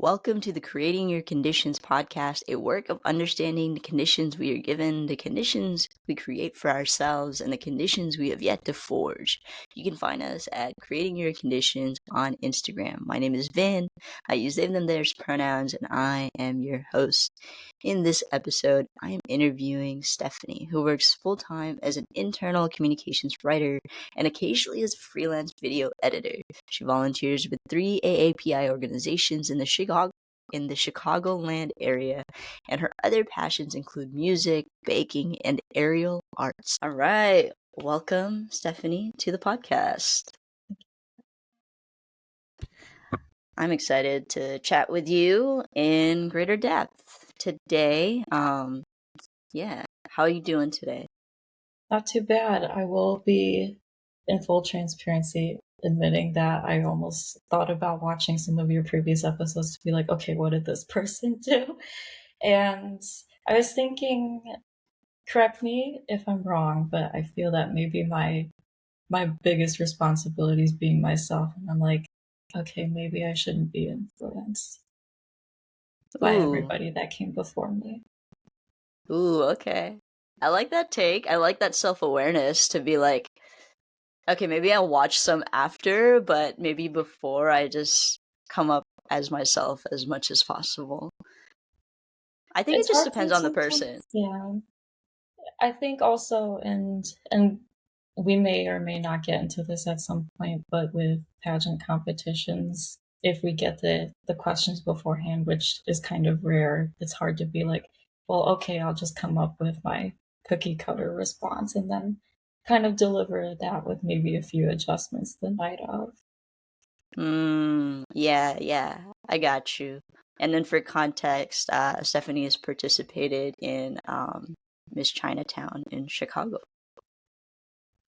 Welcome to the Creating Your Conditions podcast, a work of understanding the conditions we are given, the conditions we create for ourselves, and the conditions we have yet to forge. You can find us at Creating Your Conditions on Instagram. My name is Vin. I use they, them, theirs pronouns, and I am your host. In this episode, I am interviewing Stephanie, who works full-time as an internal communications writer and occasionally as a freelance video editor. She volunteers with 3 AAPI organizations in the Chicagoland area, and her other passions include music, baking, and aerial arts. All right, welcome, Stephanie, to the podcast. I'm excited to chat with you in greater depth today. How are you doing today? Not too bad. I will be in full transparency admitting that I almost thought about watching some of your previous episodes to be like, okay, what did this person do? And I was thinking, correct me if I'm wrong, but I feel that maybe my biggest responsibility is being myself. And I'm like, okay, maybe I shouldn't be influenced by everybody that came before me. Ooh, okay. I like that take. I like that self-awareness to be like, okay, maybe I'll watch some after, but maybe before I just come up as myself as much as possible. I think it just depends on the person. Yeah. I think also, and we may or may not get into this at some point, but with pageant competitions, if we get the questions beforehand, which is kind of rare, it's hard to be like, well, okay, I'll just come up with my cookie cutter response and then kind of deliver that with maybe a few adjustments the night of. Yeah, I got you. And then for context, Stephanie has participated in Miss Chinatown in Chicago.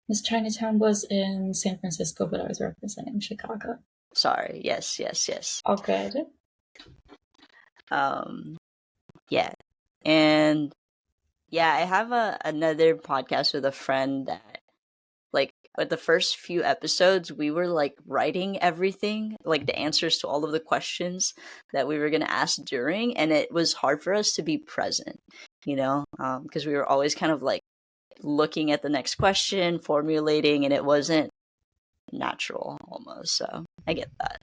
Miss Chinatown was in San Francisco, but I was representing Chicago. Sorry, yes. All good. Yeah. And yeah, I have another podcast with a friend that, like, at the first few episodes, we were like writing everything, like the answers to all of the questions that we were going to ask during, and it was hard for us to be present, because we were always kind of like looking at the next question, formulating, and it wasn't natural almost. So I get that.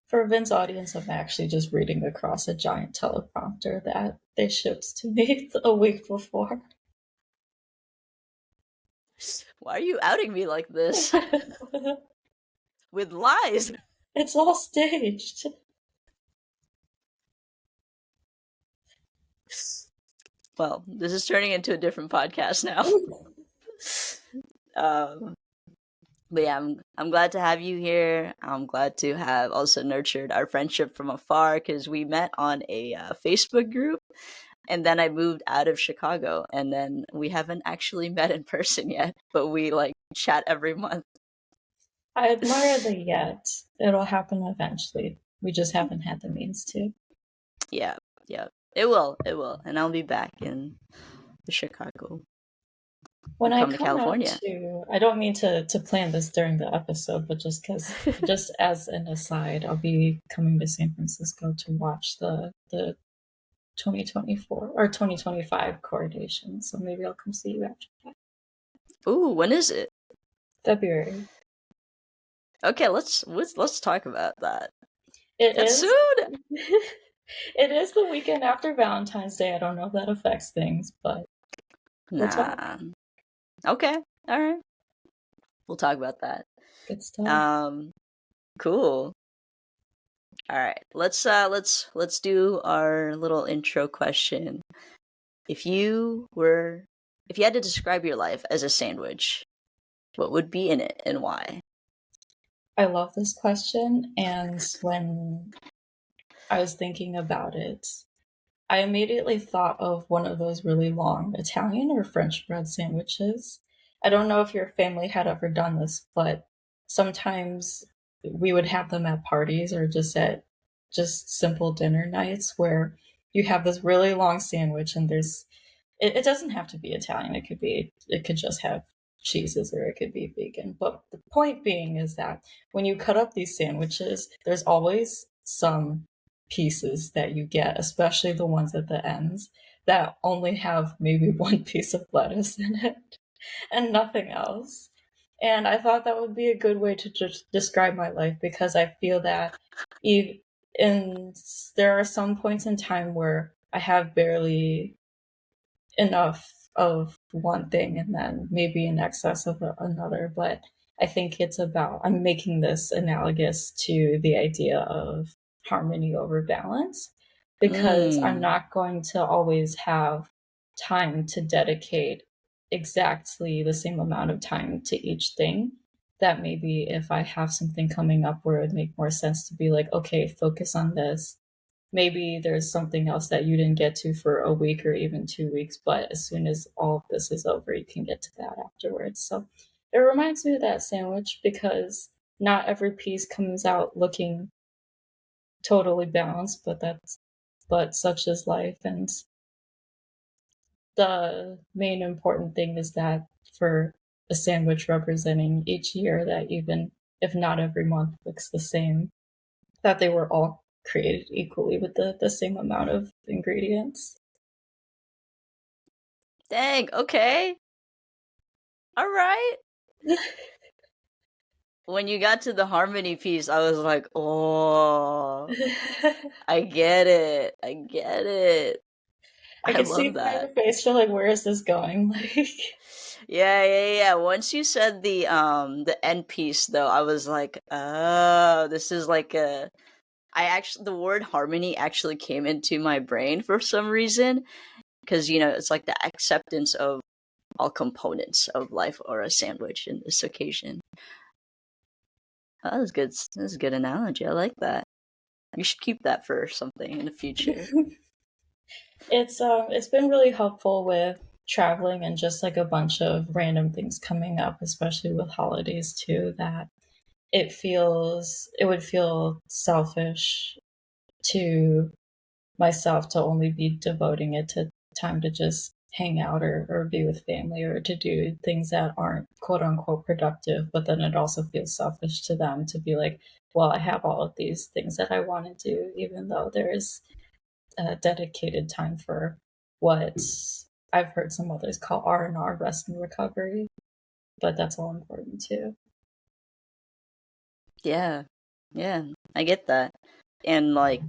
For Vin's audience, I'm actually just reading across a giant teleprompter that they shipped to me a week before. Why are you outing me like this? With lies. It's all staged. Well, this is turning into a different podcast now. But yeah, I'm glad to have you here. I'm glad to have also nurtured our friendship from afar because we met on a Facebook group, and then I moved out of Chicago, and then we haven't actually met in person yet, but we like chat every month. I admire the yet. It'll happen eventually. We just haven't had the means to. Yeah. It will, and I'll be back in Chicago. When I come to California. I don't mean to plan this during the episode, but just as an aside, I'll be coming to San Francisco to watch the 2024 or 2025 coronation. So maybe I'll come see you after that. Ooh, when is it? February. Okay, let's talk about that. That's soon. It is the weekend after Valentine's Day. I don't know if that affects things, but nah. Okay, all right. We'll talk about that. Good stuff. Cool. All right, let's do our little intro question. If you had to describe your life as a sandwich, what would be in it and why? I love this question, and when I was thinking about it, I immediately thought of one of those really long Italian or French bread sandwiches. I don't know if your family had ever done this, but sometimes we would have them at parties or just at simple dinner nights where you have this really long sandwich and it doesn't have to be Italian. It could just have cheeses or it could be vegan. But the point being is that when you cut up these sandwiches, there's always some pieces that you get, especially the ones at the ends that only have maybe one piece of lettuce in it and nothing else. And I thought that would be a good way to just describe my life, because I feel that in there are some points in time where I have barely enough of one thing and then maybe in excess of another. But I think I'm making this analogous to the idea of harmony over balance, because I'm Mm. not going to always have time to dedicate exactly the same amount of time to each thing. That maybe if I have something coming up where it would make more sense to be like, okay, focus on this, maybe there's something else that you didn't get to for a week or even 2 weeks, but as soon as all of this is over, you can get to that afterwards. So it reminds me of that sandwich, because not every piece comes out looking totally balanced, but such is life. And the main important thing is that for a sandwich representing each year, that even if not every month looks the same, that they were all created equally with the same amount of ingredients. Dang, okay. All right. When you got to the harmony piece, I was like, oh, I get it. I get it. I I could see love it on that. your face. You're like, where is this going? Like, Yeah. Once you said the end piece though, I was like, oh, this is like the word harmony actually came into my brain for some reason, because it's like the acceptance of all components of life or a sandwich in this occasion. That was good. That was a good analogy. I like that. You should keep that for something in the future. it's been really helpful with traveling and just like a bunch of random things coming up, especially with holidays too, that it would feel selfish to myself to only be devoting it to time to just hang out or be with family or to do things that aren't quote unquote productive. But then it also feels selfish to them to be like, well, I have all of these things that I want to do, even though there is a dedicated time for what I've heard some others call R&R, rest and recovery. But that's all important too. Yeah. Yeah. I get that. And like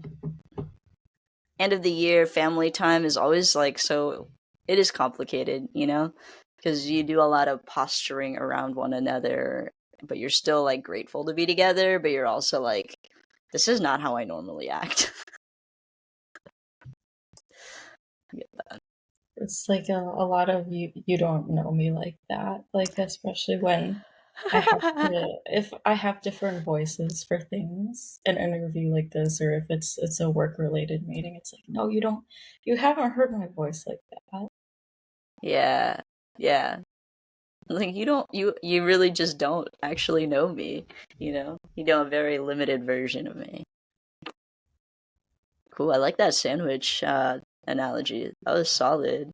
end of the year family time is always like so it is complicated, because you do a lot of posturing around one another, but you're still like grateful to be together, but you're also like this is not how I normally act. I get that. It's like a lot of you don't know me like that. Like, especially when I have to, if I have different voices for things, an interview like this, or if it's a work related meeting, it's like, no, you haven't heard my voice like that. Yeah. Yeah. Like you really just don't actually know me, You know a very limited version of me. Cool. I like that sandwich analogy. That was solid.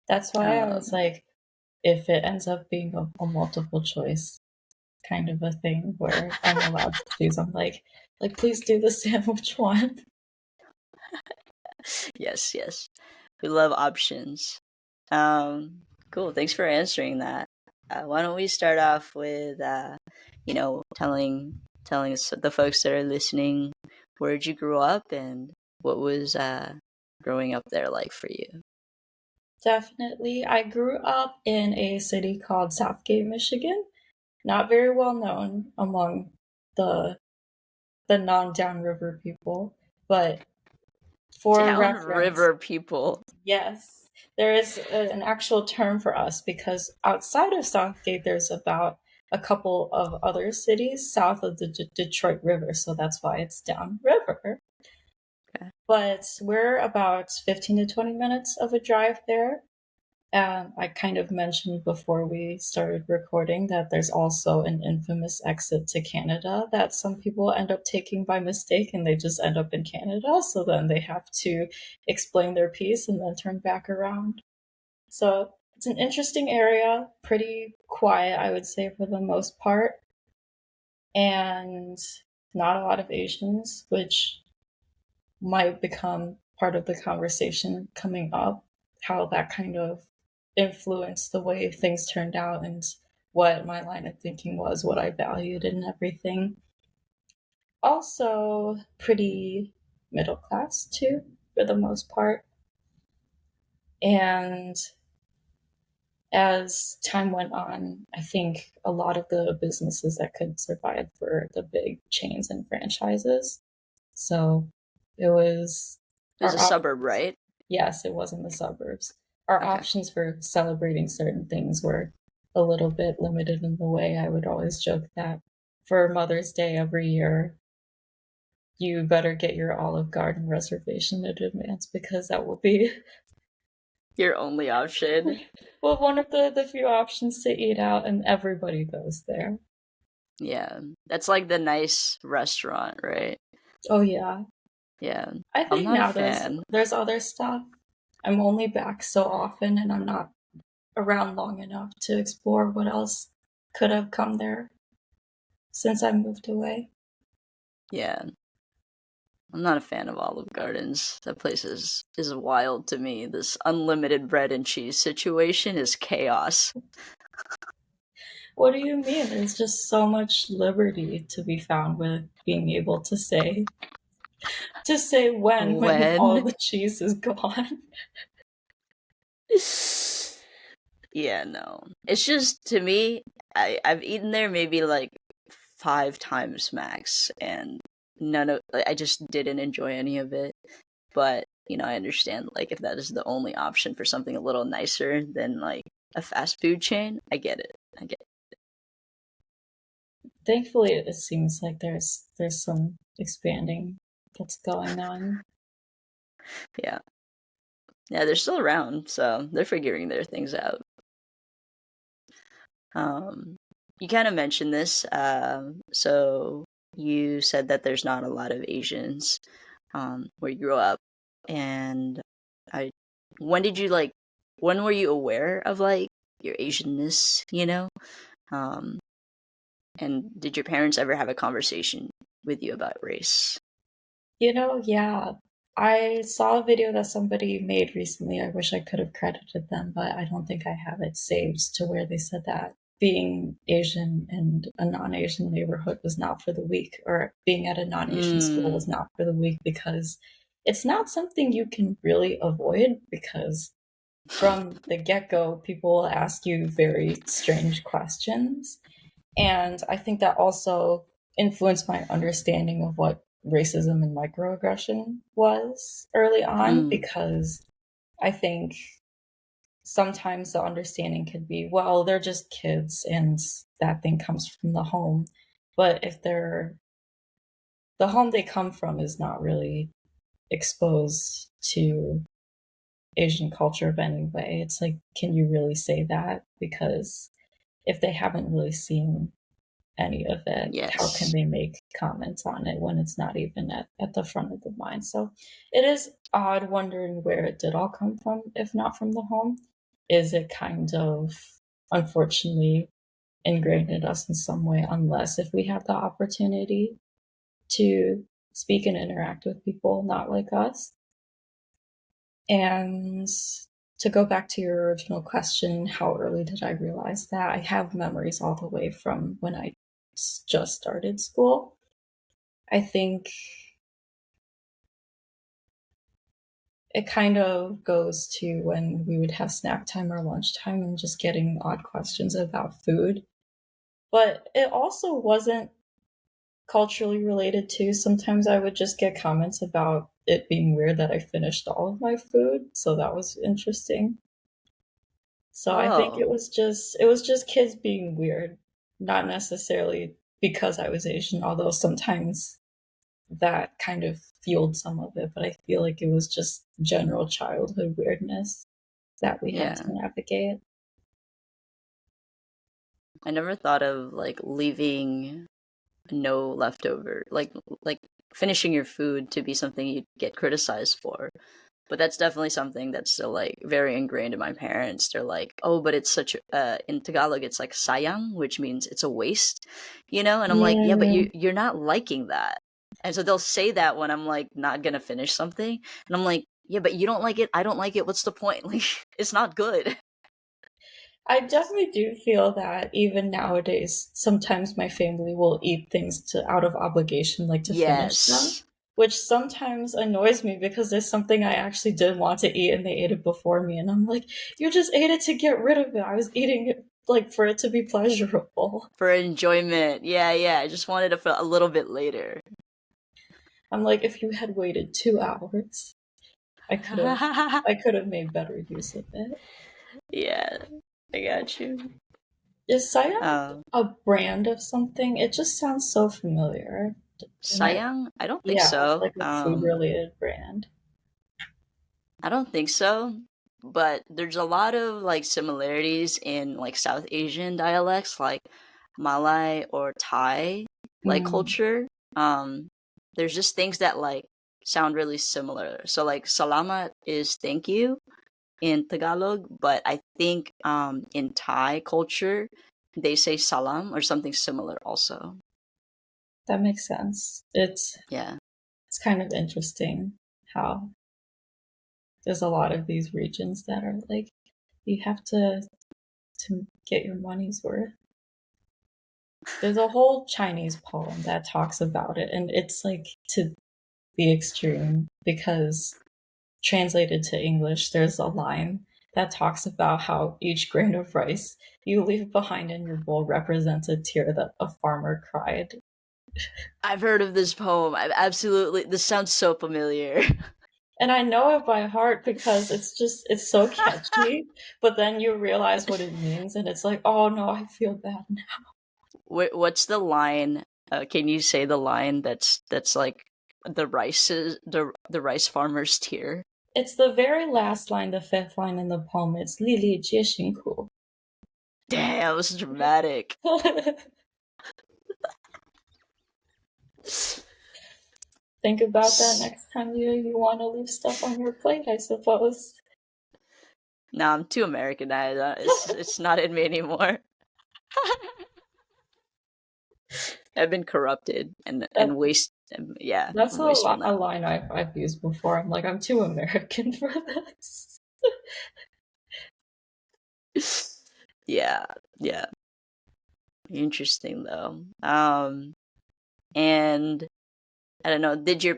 That's why I was Um like, if it ends up being a multiple choice kind of a thing where I'm allowed to choose, I'm like please do the sandwich one. yes. We love options. Cool. Thanks for answering that. Why don't we start off with telling us, the folks that are listening, where did you grow up and what was growing up there like for you? Definitely. I grew up in a city called Southgate, Michigan. Not very well known among the non-downriver people, but for reference, Downriver people. yes, there is an actual term for us, because outside of Southgate, there's about a couple of other cities south of the Detroit River, so that's why it's downriver. Okay. But we're about 15 to 20 minutes of a drive there. I kind of mentioned before we started recording that there's also an infamous exit to Canada that some people end up taking by mistake, and they just end up in Canada. So then they have to explain their piece and then turn back around. So it's an interesting area, pretty quiet, I would say, for the most part, and not a lot of Asians, which might become part of the conversation coming up, how that kind of influenced the way things turned out and what my line of thinking was, what I valued, and everything. Also, pretty middle class too, for the most part. And as time went on, I think a lot of the businesses that could survive were the big chains and franchises. So it was It was a our suburb, right? yes, it was in the suburbs. Our Okay. options for celebrating certain things were a little bit limited in the way. I would always joke that for Mother's Day every year, you better get your Olive Garden reservation in advance because that will be Your only option. well one of the few options to eat out, and everybody goes there. Yeah. That's like the nice restaurant, right? Oh yeah. Yeah. I I'm think not a now there's fan. there's other stuff. I'm only back so often and I'm not around long enough to explore what else could have come there since I moved away. Yeah. I'm not a fan of Olive Gardens. That place is wild to me. This unlimited bread and cheese situation is chaos. What do you mean? There's just so much liberty to be found with being able to say when all When? the cheese is gone. Yeah, no. It's just to me, I've eaten there maybe like 5 times max, and I just didn't enjoy any of it. But I understand like if that is the only option for something a little nicer than like a fast food chain, I get it. I get Thankfully, it seems like there's some expanding that's going on. it. Yeah, yeah, they're still around, so they're figuring their things out. Um, you kind of mentioned this. So you said that there's not a lot of Asians where you grew up, and I. When did you like? When were you aware of like your Asianness? Um, and did your parents ever have a conversation with you about race? Yeah, I saw a video that somebody made recently. I wish I could have credited them, but I don't think I have it saved to where they said that being Asian in a non-Asian neighborhood was not for the weak, or being at a non-Asian school Mm, was not for the weak because it's not something you can really avoid because from the get-go, people will ask you very strange questions. And I think that also influenced my understanding of what racism and microaggression was early on, mm, because I think sometimes the understanding could be, well, they're just kids and that thing comes from the home. But if the home they come from is not really exposed to Asian culture of any way, it's like, can you really say that? Because if they haven't really seen any of it, how can yes. they make comments on it when it's not even at the front of the mind? So it is odd wondering where it did all come from, if not from the home. Is it kind of unfortunately ingrained in us in some way, unless if we have the opportunity to speak and interact with people not like us? And to go back to your original question, how early did I realize that? I have memories all the way from when I just started school. I think it kind of goes to when we would have snack time or lunchtime and just getting odd questions about food. But it also wasn't culturally related too. Sometimes I would just get comments about it being weird that I finished all of my food, so that was interesting. So I think Oh, it was just kids being weird, not necessarily because I was Asian, although sometimes that kind of fueled some of it, but I feel like it was just general childhood weirdness that we had yeah. to navigate. I never thought of like leaving no leftover, like finishing your food to be something you'd get criticized for. But that's definitely something that's still like very ingrained in my parents. They're like, "Oh, but it's such in Tagalog it's like sayang, which means it's a waste." And I'm like, "Yeah, but Yeah. you're not liking that." And so they'll say that when I'm like not gonna finish something, and I'm like, yeah, but you don't like it, I don't like it. What's the point? Like, it's not good. I definitely do feel that even nowadays, sometimes my family will eat things to out of obligation, like to finish them, Yes, which sometimes annoys me because there's something I actually did want to eat and they ate it before me, and I'm like, you just ate it to get rid of it. I was eating it like for it to be pleasurable. for enjoyment. Yeah, yeah. I just wanted it for a little bit later. I'm like, if you had waited 2 hours, I could have, I could have made better use of it. Yeah, I got you. Is Sayang Um, a brand of something? It just sounds so familiar. Am I? Sayang? I don't think Yeah, so. like a food related brand. I don't think so. But there's a lot of like similarities in like South Asian dialects, like Malay or Thai, like Mm, culture. Um, there's just things that like sound really similar. So like salamat is thank you in Tagalog, but I think in Thai culture they say salam or something similar also. that makes sense. Yeah. It's kind of interesting how there's a lot of these regions that are like you have to get your money's worth. There's a whole Chinese poem that talks about it, and it's like to the extreme because translated to English, there's a line that talks about how each grain of rice you leave behind in your bowl represents a tear that a farmer cried. I've heard of this poem. I've absolutely this sounds so familiar. And I know it by heart because it's so catchy, but then you realize what it means and it's like, oh no, I feel bad now. What's the line? Can you say the line that's like the rice farmer's tear? It's the very last line, the fifth line in the poem. It's 粒粒皆辛苦. Damn, that was dramatic. Think about that next time you want to leave stuff on your plate, I suppose. No, I'm too Americanized. It's not in me anymore. I've been corrupted That yeah, that's wasteful a now. line I've used before. I'm like, I'm too American for this. Yeah, yeah. Interesting though. And I don't know. Did your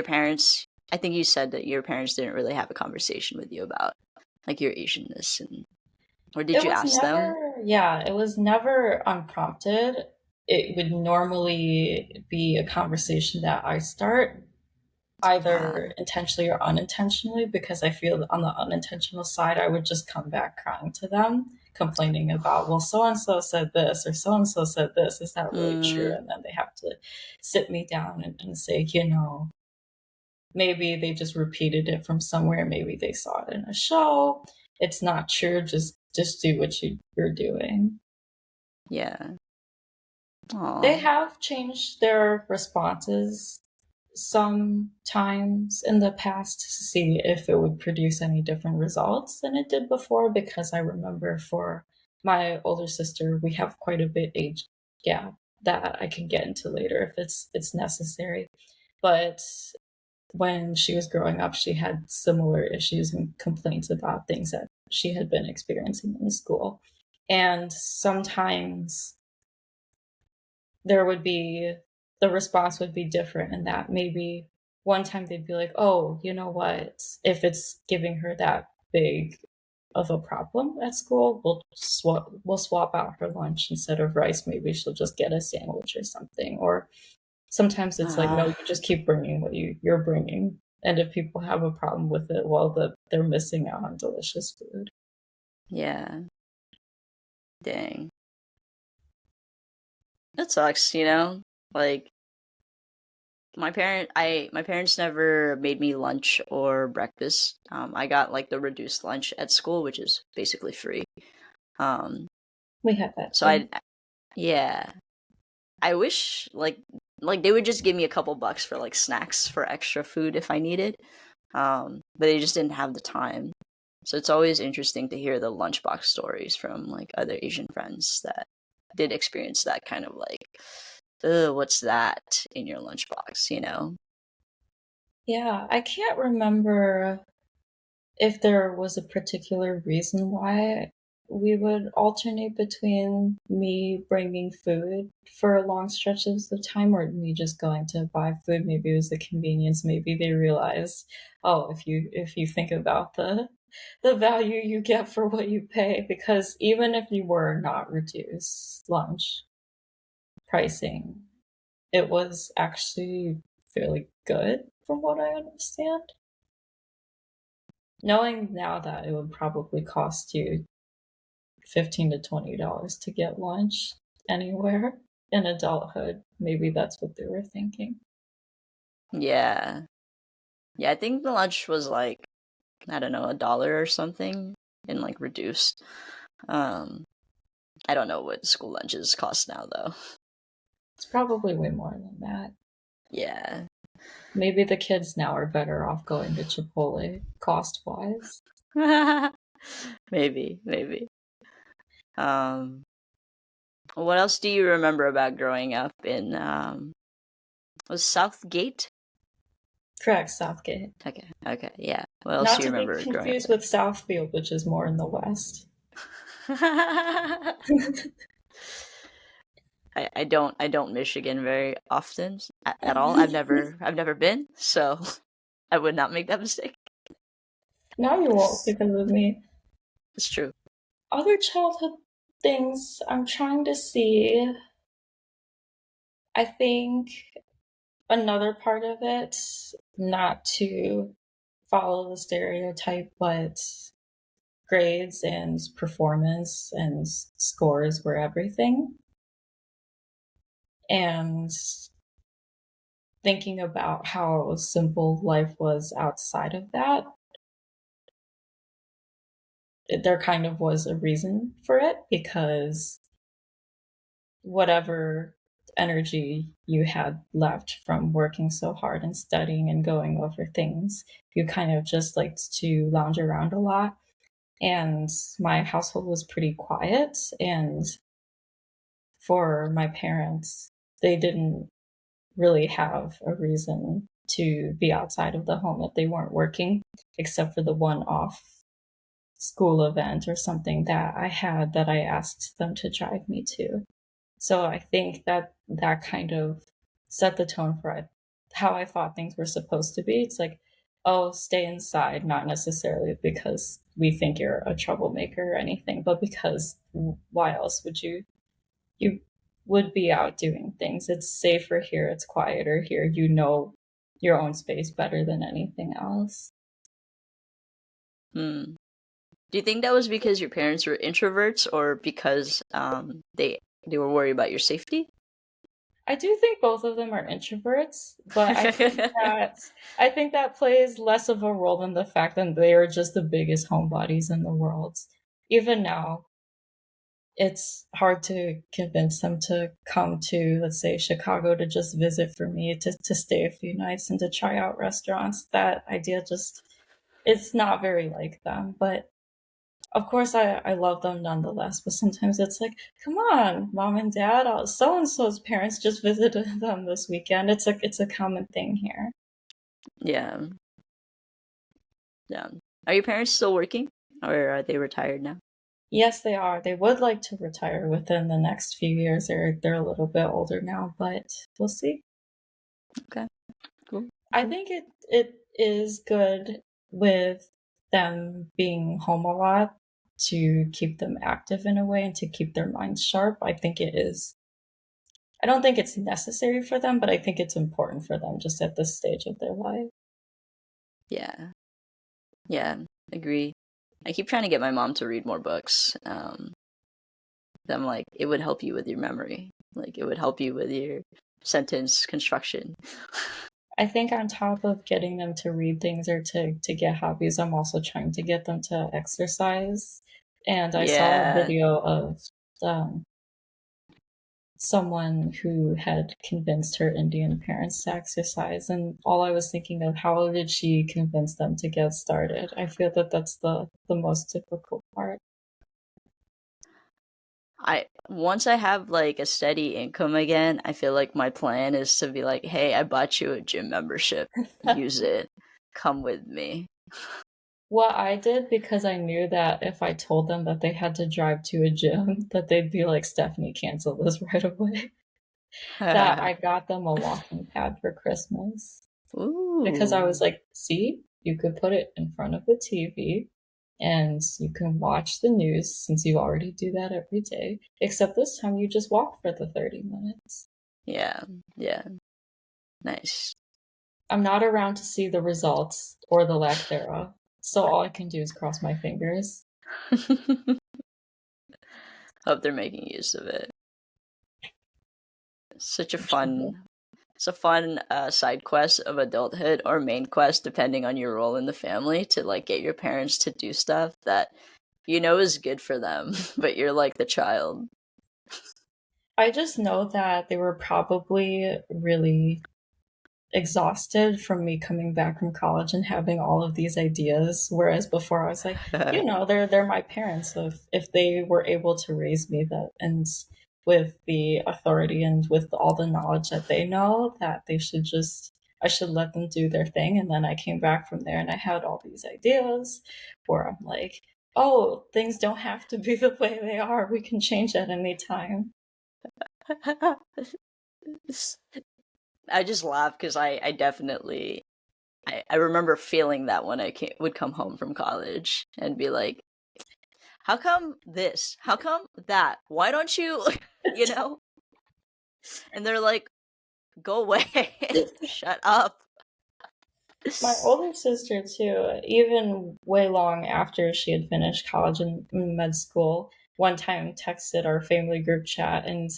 parents? I think you said that your parents didn't really have a conversation with you about like your Asianness, and or did It you was ask them? never, yeah, it was never unprompted. It would normally be a conversation that I start, Uh, either intentionally or unintentionally, because I feel that on the unintentional side, I would just come back crying to them, complaining about, well, so and so said this, or so and so said this. Is that really true? mm, And then they have to sit me down and say, you know, maybe they just repeated it from somewhere. Maybe they saw it in a show. It's not true. Just do what you're doing. yeah. They Aw. have changed their responses sometimes in the past to see if it would produce any different results than it did before, because I remember for my older sister we have quite a bit age gap that I can get into later if it's necessary. But when she was growing up, she had similar issues and complaints about things that she had been experiencing in school. And sometimes there would be the response would be different in that maybe one time they'd be like, oh, you know what? If it's giving her that big of a problem at school, we'll swap out her lunch instead of rice. Maybe she'll just get a sandwich or something. Or sometimes it's like, no, Uh, you just keep bringing what you're bringing. And if people have a problem with it, well, they're missing out on delicious food. yeah. Dang. That sucks, you know? Like my parents never made me lunch or breakfast. I got like the reduced lunch at school, which is basically free. Um, We have that so too. yeah, I wish like they would just give me a couple bucks for like snacks for extra food if I needed. But they just didn't have the time. So it's always interesting to hear the lunchbox stories from like other Asian friends that did experience that kind of like ugh, what's that in your lunchbox, you know? Yeah, I can't remember if there was a particular reason why we would alternate between me bringing food for long stretches of time or me just going to buy food. Maybe it was the convenience. Maybe they realized, oh, if you think about the value you get for what you pay, because even if you were not reduced lunch pricing, it was actually fairly good from what I understand. Knowing now that it would probably cost you $15 to $20 to get lunch anywhere in adulthood, maybe that's what they were thinking. Yeah. Yeah, I think the lunch was like, I don't know, $1 or something and like reduced. Um, I don't know what school lunches cost now though. It's probably way more than that. Yeah. Maybe the kids now are better off going to Chipotle cost wise. Maybe. Um, what else do you remember about growing up in was Southgate? Correct, Southgate. Okay, yeah. What else Not do you to be remember growing confused with Southfield, which is more in the west. up? I don't Michigan very often at all. I've never been, so I would not make that mistake. Now you won't because of me. It's true. Other childhood things I'm trying to see. I think another part of it, not to follow the stereotype, but grades and performance and scores were everything. And thinking about how simple life was outside of that, there kind of was a reason for it because whatever energy you had left from working so hard and studying and going over things, you kind of just liked to lounge around a lot. And my household was pretty quiet. And for my parents, they didn't really have a reason to be outside of the home if they weren't working, except for the one off school event or something that I had that I asked them to drive me to. So I think that that kind of set the tone for how I thought things were supposed to be. It's like, oh, stay inside, not necessarily because we think you're a troublemaker or anything, but because why else would you would be out doing things? It's safer here, it's quieter here. You know your own space better than anything else. Hmm. Do you think that was because your parents were introverts or because they were worried about your safety? I do think both of them are introverts, but I think that plays less of a role than the fact that they are just the biggest homebodies in the world. Even now, it's hard to convince them to come to, let's say, Chicago to just visit for me, to stay a few nights and to try out restaurants. That idea just it's not very like them. But of course, I love them nonetheless, but sometimes it's like, come on, mom and dad, so and so's parents just visited them this weekend. It's a common thing here. Yeah. Yeah. Are your parents still working or are they retired now? Yes, they are. They would like to retire within the next few years. They're a little bit older now, but we'll see. Okay. Cool. I Cool. think it is good with them being home a lot to keep them active in a way and to keep their minds sharp. I think it is I don't think it's necessary for them, but I think it's important for them just at this stage of their life. Yeah. Yeah. Agree. I keep trying to get my mom to read more books. I'm like, it would help you with your memory. Like, it would help you with your sentence construction. I think on top of getting them to read things or to get hobbies, I'm also trying to get them to exercise. And I saw a Yeah. video of um, someone who had convinced her Indian parents to exercise, and all I was thinking of, how did she convince them to get started? I feel that that's the most difficult part. I once I have like a steady income again, I feel like my plan is to be like, "Hey, I bought you a gym membership. Use it. Come with me." What I did, because I knew that if I told them that they had to drive to a gym, that they'd be like, "Stephanie, cancel this right away." That I got them a walking pad for Christmas because I was Ooh. like, "See, you could put it in front of the TV and you can watch the news since you already do that every day, except this time you just walk for the 30 minutes." Yeah. Yeah. Nice. I'm not around to see the results or the lack thereof, so all I can do is cross my fingers. Hope they're making use of it. Such a fun It's a fun side quest of adulthood or main quest, depending on your role in the family, to like get your parents to do stuff that you know is good for them, but you're like the child. I just know that they were probably really exhausted from me coming back from college and having all of these ideas, whereas before I was like, they're my parents. So if they were able to raise me that and with the authority and with all the knowledge that they know, that they should just I should let them do their thing. And then I came back from there and I had all these ideas where I'm like, oh, things don't have to be the way they are. We can change at any time. I just laugh because I definitely I remember feeling that when would come home from college and be like, how come this? How come that? Why don't you, you know? And they're like, go away, shut up. My older sister, too, even way long after she had finished college and med school, one time texted our family group chat, and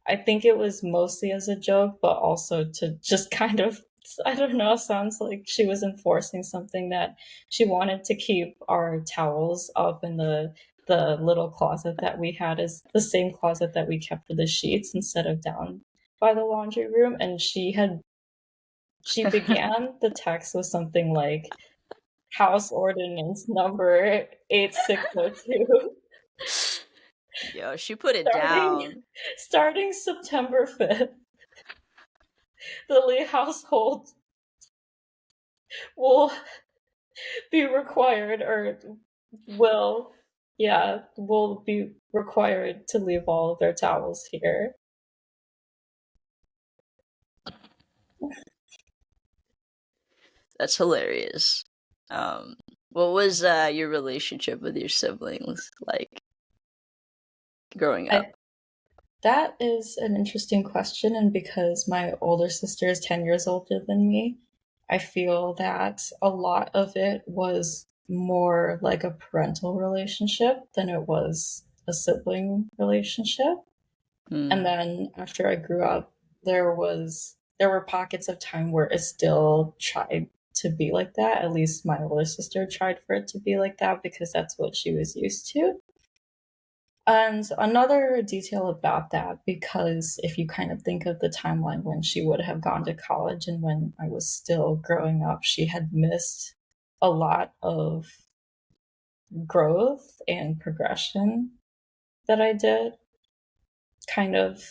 I think it was mostly as a joke, but also to just kind of, I don't know, sounds like she was enforcing something that she wanted to keep our towels up in the little closet that we had is the same closet that we kept for the sheets instead of down by the laundry room, and she began the text with something like House Ordinance number 8602 Yo, she put it starting down. starting September 5th. The Lee household will be required or will will be required to leave all of their towels here. That's hilarious. Um, what was your relationship with your siblings like growing up? I That is an interesting question, and because my older sister is 10 years older than me, I feel that a lot of it was more like a parental relationship than it was a sibling relationship. And Hmm. then after I grew up, there were pockets of time where it still tried to be like that. At least my older sister tried for it to be like that because that's what she was used to. And another detail about that, because if you kind of think of the timeline when she would have gone to college and when I was still growing up, she had missed a lot of growth and progression that I did kind of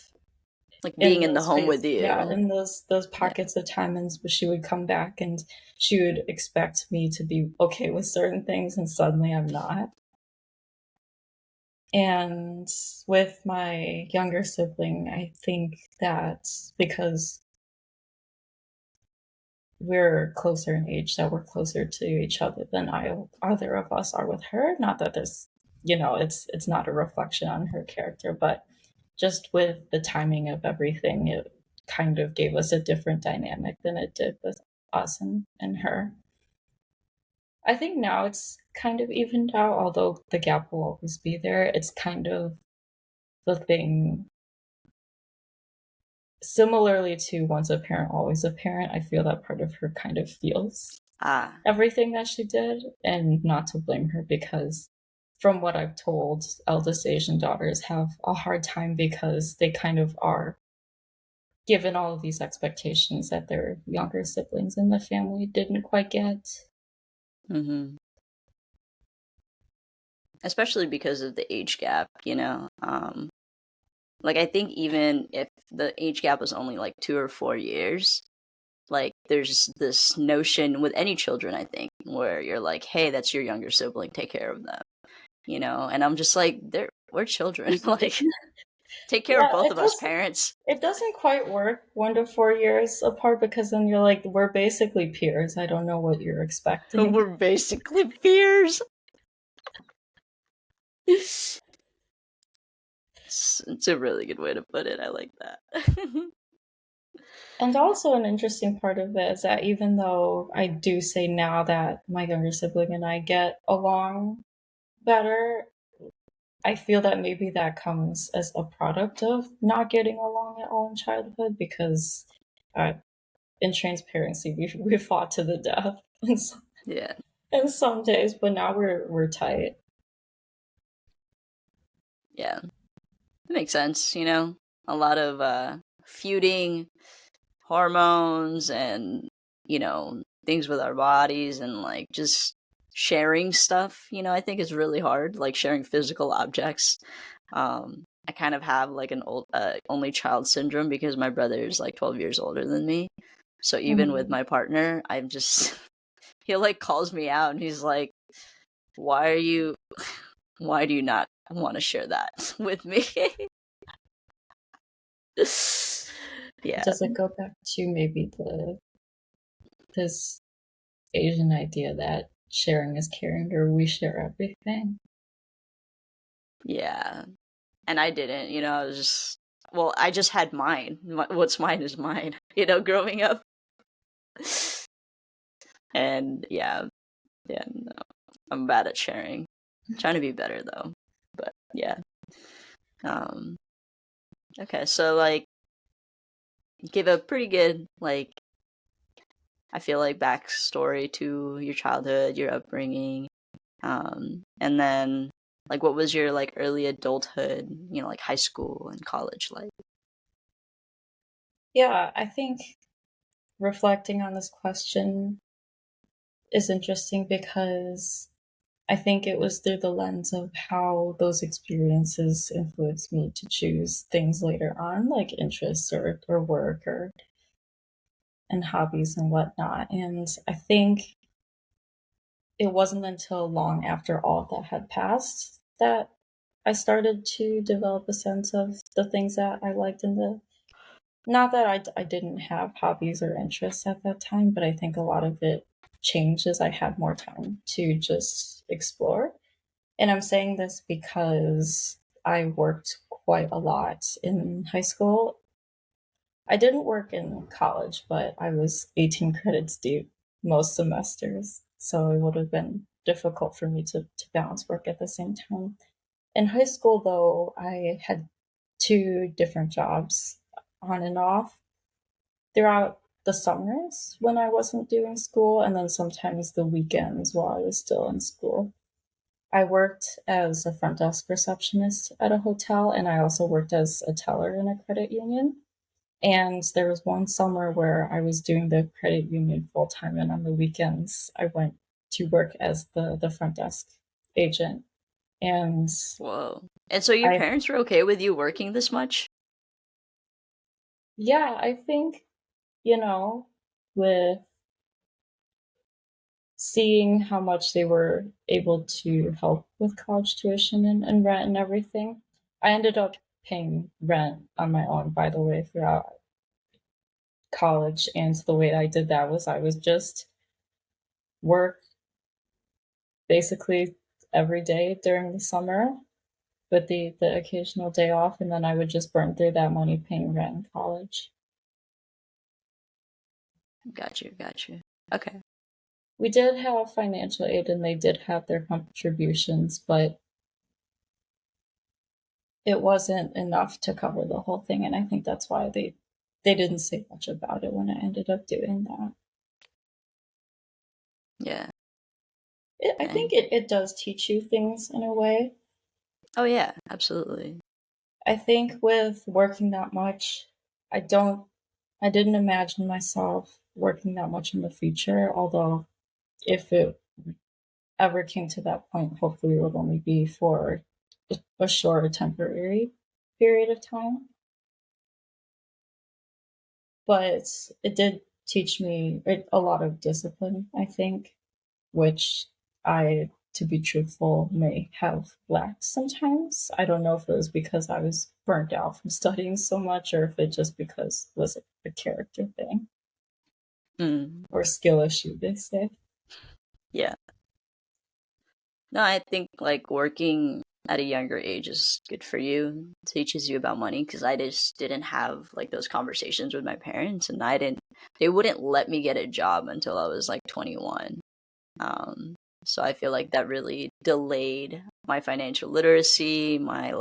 Like being in in the those home with phases. Yeah, you. in those Yeah. pockets of time and she would come back and she would expect me to be okay with certain things and suddenly I'm not. And with my younger sibling, I think that because we're closer in age, that we're closer to each other than either of us are with her. Not that this, it's not a reflection on her character, but just with the timing of everything, it kind of gave us a different dynamic than it did with us and her. I think now it's kind of evened out, although the gap will always be there. It's kind of the thing. Similarly to once a parent, always a parent, I feel that part of her kind of feels Ah. everything that she did, and not to blame her because from what I've told, eldest Asian daughters have a hard time because they kind of are given all of these expectations that their younger siblings in the family didn't quite get. Hmm. Especially because of the age gap, you know. Like, I think even if the age gap was only like 2 or 4 years, like there's this notion with any children, I think, where you're like, hey, that's your younger sibling, take care of them, you know? And I'm just like, we're children. Like, take care of Yeah, both of us, parents. it doesn't quite work 1 to 4 years apart because then you're like, we're basically peers. I don't know what you're expecting. We're basically peers. It's a really good way to put it. I like that. And also, an interesting part of it is that even though I do say now that my younger sibling and I get along better, I feel that maybe that comes as a product of not getting along at all in childhood because, uh, in transparency, we fought to the death Yeah. in some days, but now we're tight. Yeah. It makes sense, you know? A lot of feuding, hormones, and, you know, things with our bodies, and like just sharing stuff, you know, I think is really hard, like sharing physical objects. I kind of have like an only child syndrome because my brother is like 12 years older than me. So even with Mhm. my partner, I'm just he like calls me out and he's like, "Why are you why do you not want to share that with me?" Yeah. Does it go back to maybe this Asian idea that sharing is caring or we share everything? Yeah. And I didn't, you know, I was just well, I just had mine. What's mine is mine, you know, growing up. And yeah, yeah, no, I'm bad at sharing. Trying to be better though. But yeah. Um okay, so like give a pretty good like I feel like backstory to your childhood, your upbringing. And then like what was your like early adulthood, you know, like high school and college like? Yeah, I think reflecting on this question is interesting because I think it was through the lens of how those experiences influenced me to choose things later on, like interests or work or and hobbies and whatnot. And I think it wasn't until long after all of that had passed that I started to develop a sense of the things that I liked in the not that I didn't have hobbies or interests at that time, but I think a lot of it changed as I had more time to just explore. And I'm saying this because I worked quite a lot in high school. I didn't work in college, but I was 18 credits deep most semesters. So it would have been difficult for me to balance work at the same time. In high school, though, I had two different jobs on and off throughout the summers when I wasn't doing school, and then sometimes the weekends while I was still in school. I worked as a front desk receptionist at a hotel, and I also worked as a teller in a credit union. And there was one summer where I was doing the credit union full time, and on the weekends, I went to work as the front desk agent. And Whoa. And so your I, parents were okay with you working this much? yeah, I think, you know, with seeing how much they were able to help with college tuition and rent and everything, I ended up paying rent on my own, by the way, throughout college. And the way I did that was I was just work basically every day during the summer with the occasional day off, and then I would just burn through that money paying rent in college. Got you, got you. Okay. We did have financial aid and they did have their contributions, but it wasn't enough to cover the whole thing, and I think that's why they didn't say much about it when I ended up doing that. Yeah. I think Dang. it does teach you things in a way. Oh yeah, absolutely. I think with working that much, I don't I didn't imagine myself working that much in the future, although if it ever came to that point, hopefully it would only be for a short temporary period of time, but it did teach me a lot of discipline, I think, which I, to be truthful, may have lacked sometimes. I don't know if it was because I was burnt out from studying so much or if it just because it was a character thing Mm, or skill issue, they say. yeah. No, I think like working at a younger age is good for you. It teaches you about money because I just didn't have like those conversations with my parents, and they wouldn't let me get a job until I was like 21. Um, so I feel like that really delayed my financial literacy, my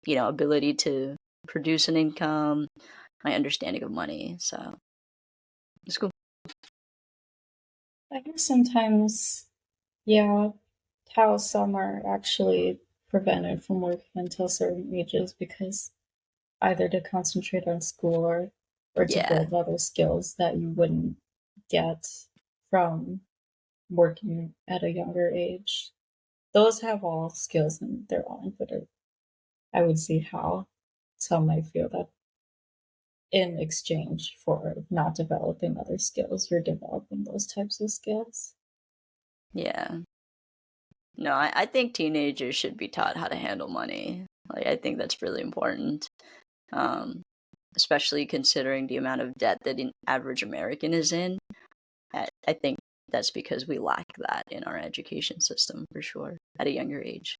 ability to produce an income, my understanding of money. So it's cool. I guess sometimes, yeah, how some are actually prevented from working until certain ages because either to concentrate on school or to Yeah, build other skills that you wouldn't get from working at a younger age. Those have all skills in their own, but I would see how some might feel that in exchange for not developing other skills, you're developing those types of skills. yeah. No, I think teenagers should be taught how to handle money. Like, I think that's really important, um, especially considering the amount of debt that an average American is in. I think that's because we lack that in our education system for sure at a younger age.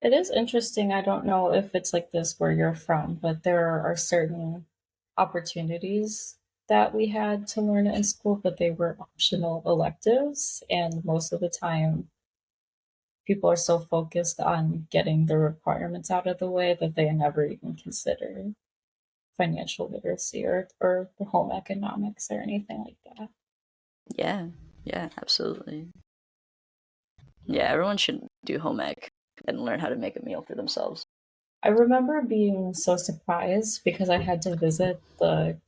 It is interesting. I don't know if it's like this where you're from, but there are certain opportunities that we had to learn in school, but they were optional electives. And most of the time, people are so focused on getting the requirements out of the way that they never even consider financial literacy or the home economics or anything like that. Yeah, yeah, absolutely. Yeah, everyone should do home ec and learn how to make a meal for themselves. I remember being so surprised because I had to visit the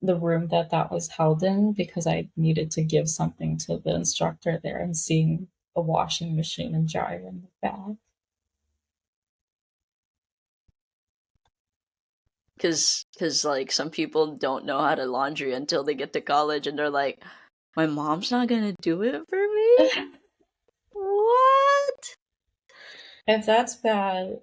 room that was held in because I needed to give something to the instructor there and seeing a washing machine and dryer in the back. Cause like some people don't know how to laundry until they get to college and they're like, my mom's not gonna do it for me? What? If that's bad,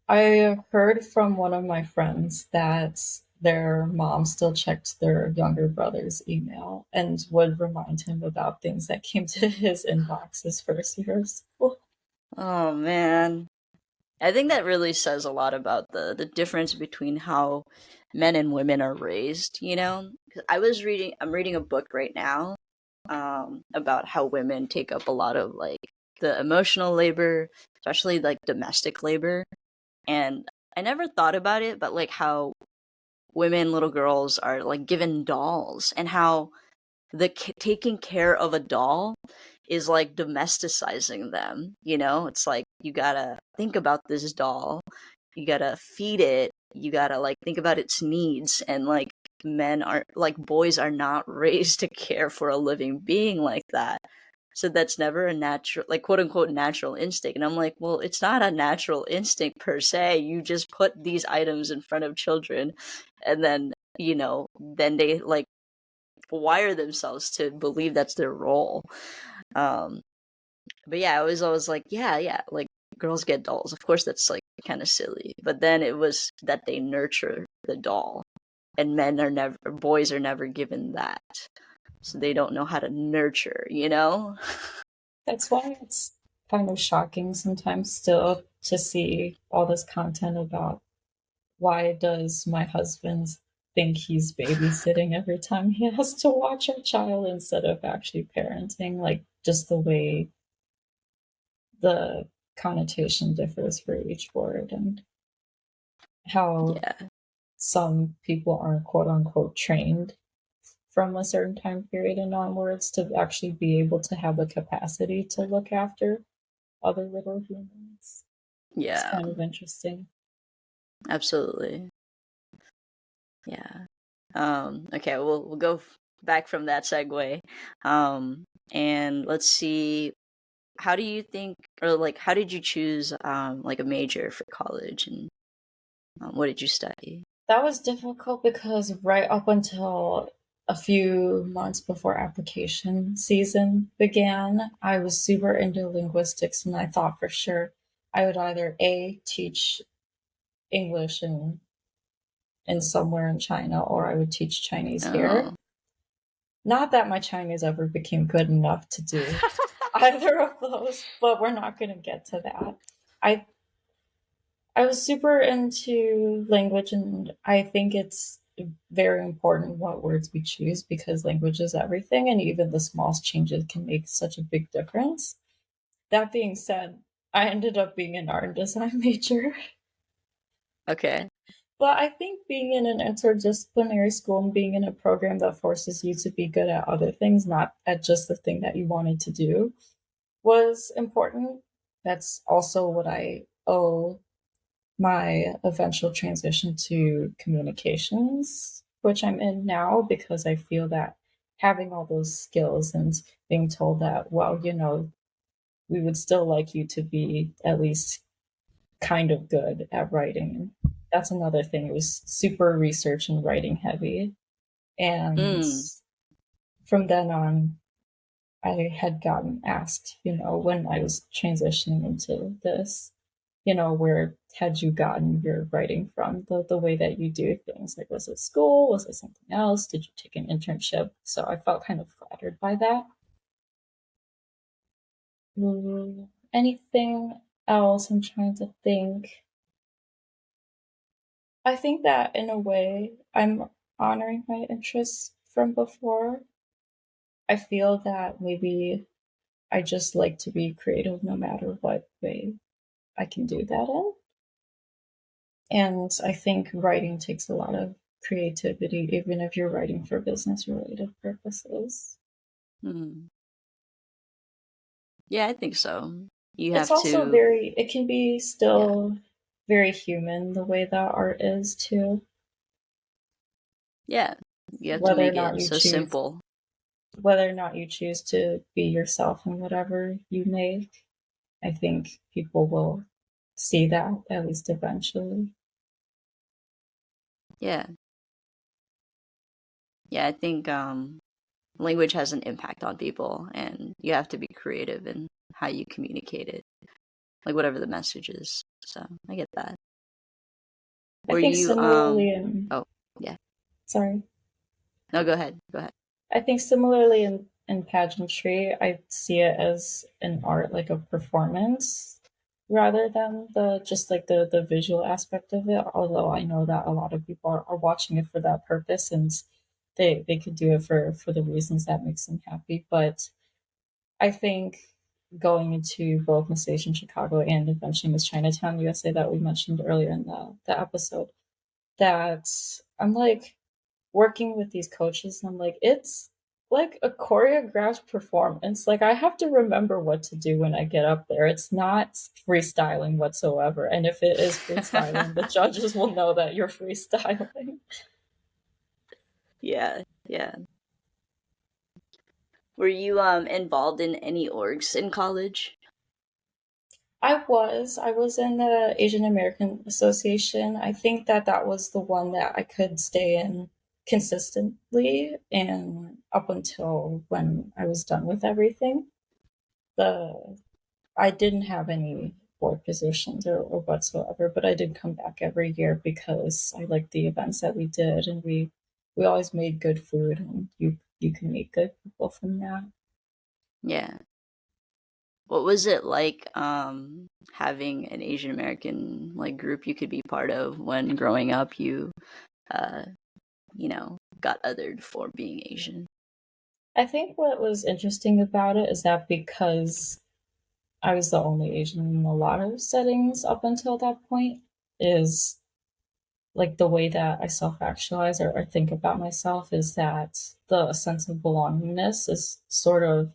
I heard from one of my friends that their mom still checked their younger brother's email and would remind him about things that came to his inbox his first year of school. Oh man. I think that really says a lot about the difference between how men and women are raised, you know? 'Cause I'm reading a book right now about how women take up a lot of like the emotional labor, especially like domestic labor. And I never thought about it, but like how women, little girls are like given dolls and how taking care of a doll is like domesticizing them, you know? It's like you gotta think about this doll, you gotta feed it, you gotta like think about its needs, and like boys are not raised to care for a living being like that. So that's never a natural, like quote unquote natural instinct. And I'm like, well, it's not a natural instinct per se. You just put these items in front of children and then, then they like wire themselves to believe that's their role. Um, but yeah, I was always like, yeah, like girls get dolls. Of course, that's like kind of silly. But then it was that they nurture the doll, and boys are never given that, so they don't know how to nurture. You know? That's why it's kind of shocking sometimes still to see all this content about why does my husband think he's babysitting every time he has to watch our child instead of actually parenting? Like just the way the connotation differs for each word and how Yeah, some people aren't quote unquote trained from a certain time period and onwards to actually be able to have the capacity to look after other little humans. It's yeah, kind of interesting. absolutely. Yeah. Okay, we'll go back from that segue, and let's see. how do you think, or like, how did you choose like a major for college, and what did you study? That was difficult because right up until a few months before application season began, I was super into linguistics and I thought for sure I would either A, teach English in somewhere in China, or I would teach Chinese here. Oh. Not that my Chinese ever became good enough to do either of those, but we're not going to get to that. I I was super into language, and I think it's very important what words we choose because language is everything, and even the smallest changes can make such a big difference. That being said, I ended up being an art and design major. Okay. But I think being in an interdisciplinary school and being in a program that forces you to be good at other things, not at just the thing that you wanted to do, was important. That's also what I owe my eventual transition to communications, which I'm in now, because I feel that having all those skills and being told that, well, we would still like you to be at least kind of good at writing. That's another thing. It was super research and writing heavy. And Mm. from then on, I had gotten asked, when I was transitioning into this, where had you gotten your writing from, the way that you do things? Like, was it school? Was it something else? Did you take an internship? So I felt kind of flattered by that. Anything else? I'm trying to think. I think that in a way, I'm honoring my interests from before. I feel that maybe I just like to be creative no matter what way I can do that in. And I think writing takes a lot of creativity, even if you're writing for business related purposes. Mm. Yeah, I think so. You It's have also to, it can be yeah, still very human the way that art is too. yeah. You have to Whether or make not it you so choose, simple. whether or not you choose to be yourself in whatever you make, I think people will see that at least eventually. Yeah. Yeah, I think language has an impact on people, and you have to be creative in how you communicate it, like whatever the message is. So I get that. I Were think you similarly in oh, yeah. sorry. No, go ahead. Go ahead. I think similarly in pageantry, I see it as an art, like a performance, rather than the just like the visual aspect of it. Although I know that a lot of people are watching it for that purpose, and they could do it for the reasons that makes them happy. But I think going into both Miss Asian Chicago and eventually Miss Chinatown USA that we mentioned earlier in the episode, that I'm like working with these coaches and I'm like, it's like a choreographed performance. Like I have to remember what to do when I get up there. It's not freestyling whatsoever. And if it is freestyling, the judges will know that you're freestyling. Yeah, yeah. Were you involved in any orgs in college? I was in the Asian American Association. I think that that was the one that I could stay in consistently and up until when I was done with everything. The I didn't have any board positions or whatsoever, but I did come back every year because I liked the events that we did, and we always made good food, and you can meet good people from that. Yeah. What was it like having an Asian American like group you could be part of when growing up you uh got othered for being Asian? I think what was interesting about it is that because I was the only Asian in a lot of settings up until that point, is like the way that I self actualize or think about myself is that the sense of belongingness is sort of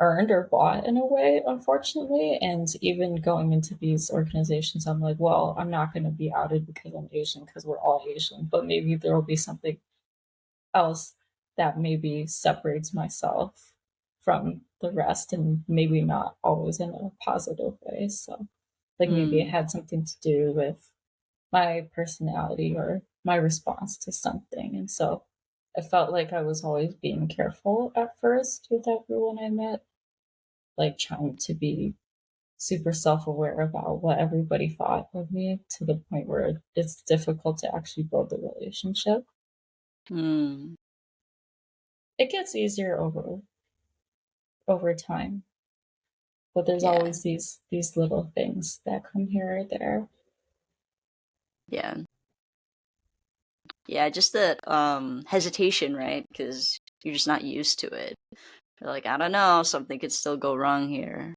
earned or bought in a way, unfortunately. And even going into these organizations, I'm like, well, I'm not going to be outed because I'm Asian because we're all Asian, but maybe there will be something else that maybe separates myself from the rest, and maybe not always in a positive way. So, like, maybe it Mm, had something to do with my personality or my response to something. And so I felt like I was always being careful at first with everyone I met, like trying to be super self aware about what everybody thought of me to the point where it's difficult to actually build a relationship. mm, It gets easier over time, but there's yeah, always these little things that come here or there. yeah, yeah. Just the hesitation, right? Because you're just not used to it. You're like, I don't know, something could still go wrong here.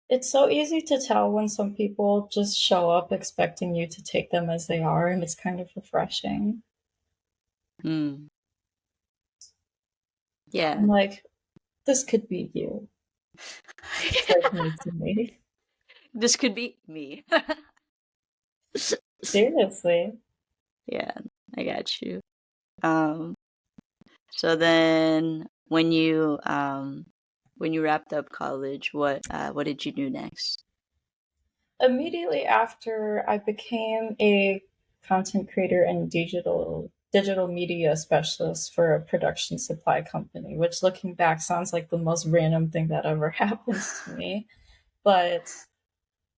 It's so easy to tell when some people just show up expecting you to take them as they are, and it's kind of refreshing. Hmm. I'm Yeah. like, this could be you. It's like me to me. This could be me. Seriously. Yeah, I got you. Um, so then when you wrapped up college, what did you do next? Immediately after I became a content creator and digital media specialist for a production supply company, which looking back sounds like the most random thing that ever happened to me. But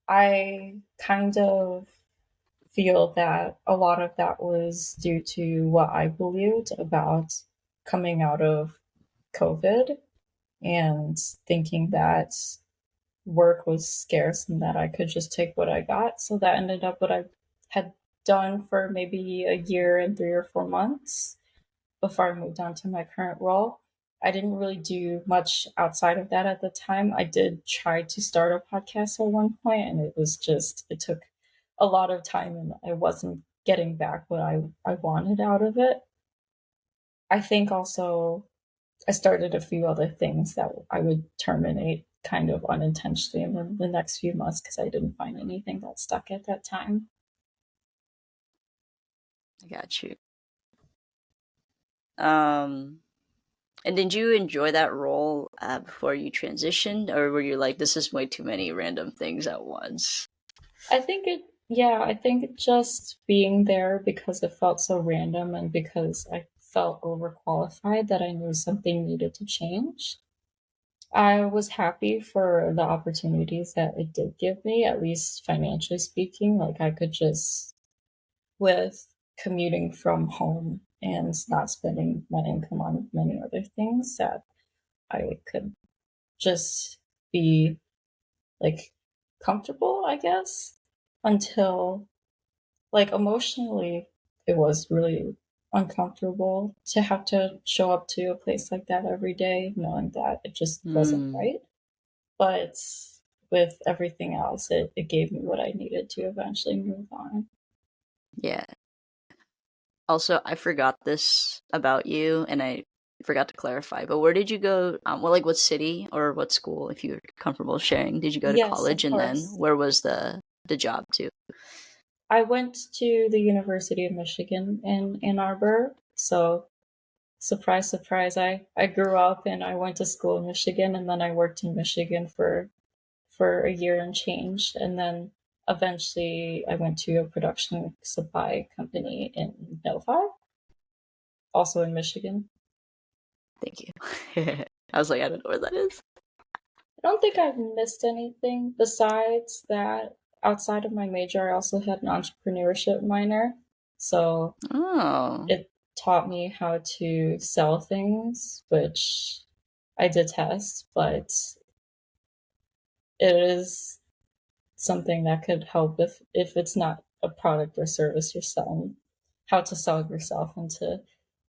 I kind of feel that a lot of that was due to what I believed about coming out of COVID and thinking that work was scarce and that I could just take what I got. So that ended up what I had done for maybe a year and 3 or 4 months before I moved on to my current role. I didn't really do much outside of that at the time. I did try to start a podcast at one point, and it took a lot of time, and I wasn't getting back what I wanted out of it. I think also I started a few other things that I would terminate kind of unintentionally in the next few months because I didn't find anything that stuck at that time. I got you. Um, and did you enjoy that role before you transitioned, or were you like, this is way too many random things at once? I think just being there because it felt so random and because I felt overqualified that I knew something needed to change. I was happy for the opportunities that it did give me, at least financially speaking. Like I could just, with commuting from home and not spending my income on many other things, that I could just be like comfortable, I guess, until like emotionally it was really uncomfortable to have to show up to a place like that every day, knowing that it just wasn't Hmm. right. But with everything else, it gave me what I needed to eventually move on. Yeah. Also, I forgot this about you, and I forgot to clarify. But where did you go? Well, like what city or what school, if you're comfortable sharing? Did you go to Yes, college, of and then course. where was the job too? I went to the University of Michigan in Ann Arbor. So, surprise, surprise, I grew up and I went to school in Michigan and then I worked in Michigan for a year and change. And then eventually I went to a production supply company in Delphi, also in Michigan. Thank you. I was like, I don't know where that is. I don't think I've missed anything besides that. Outside of my major, I also had an entrepreneurship minor. So Oh, it taught me how to sell things, which I detest, but it is something that could help if it's not a product or service you're selling, how to sell yourself and to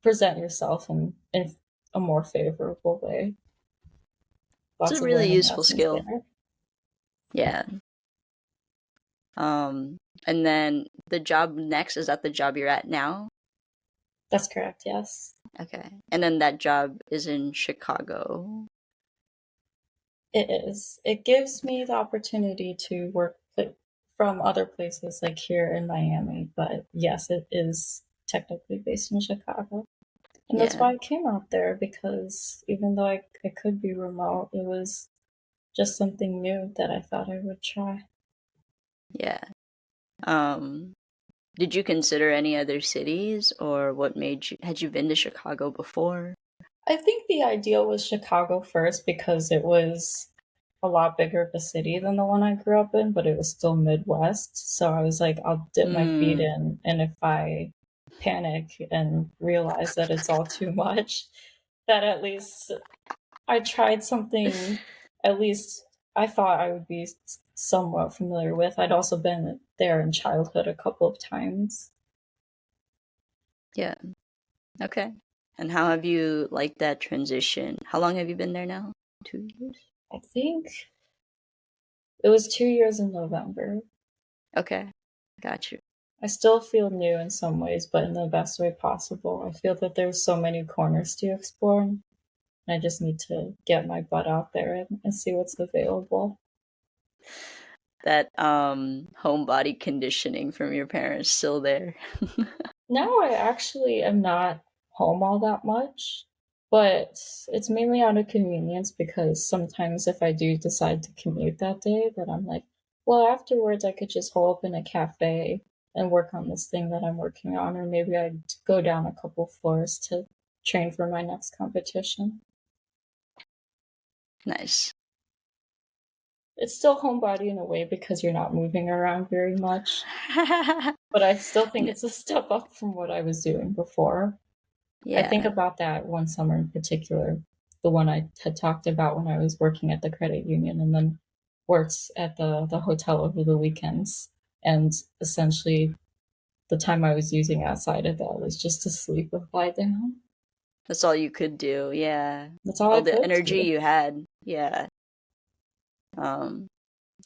present yourself in a more favorable way. it's Lots a of really learning useful lessons skill. there. Yeah. And then the job next, is that the job you're at now? That's correct, yes. Okay. And then that job is in Chicago. It is. It gives me the opportunity to work from other places like here in Miami, but yes, it is technically based in Chicago. And that's Yeah. why I came out there, because even though I could be remote, it was just something new that I thought I would try. Yeah. Um, did you consider any other cities, or what made you had you been to Chicago before? I think the ideal was Chicago first because it was a lot bigger of a city than the one I grew up in, but it was still Midwest. So I was like, I'll dip my feet Mm, in, and if I panic and realize that it's all too much, that at least I tried something, at least I thought I would be somewhat familiar with. I'd also been there in childhood a couple of times. yeah. Okay. And how have you liked that transition? How long have you been there now? 2 years? I think it was 2 years in November. Okay. Got you. I still feel new in some ways, but in the best way possible. I feel that there's so many corners to explore, and I just need to get my butt out there and see what's available. That home body conditioning from your parents still there. Now I actually am not home all that much, but it's mainly out of convenience because sometimes if I do decide to commute that day, then I'm like, well, afterwards I could just hole up in a cafe and work on this thing that I'm working on, or maybe I'd go down a couple floors to train for my next competition. Nice. It's still homebody in a way because you're not moving around very much, but I still think N- it's a step up from what I was doing before. I think yeah. about that one summer in particular, the one I had talked about when I was working at the credit union and then worked at the hotel over the weekends. And essentially, the time I was using outside of that was just to sleep and lie down. That's all you could do. Yeah. That's all I All the could energy do. you had. Yeah. Um,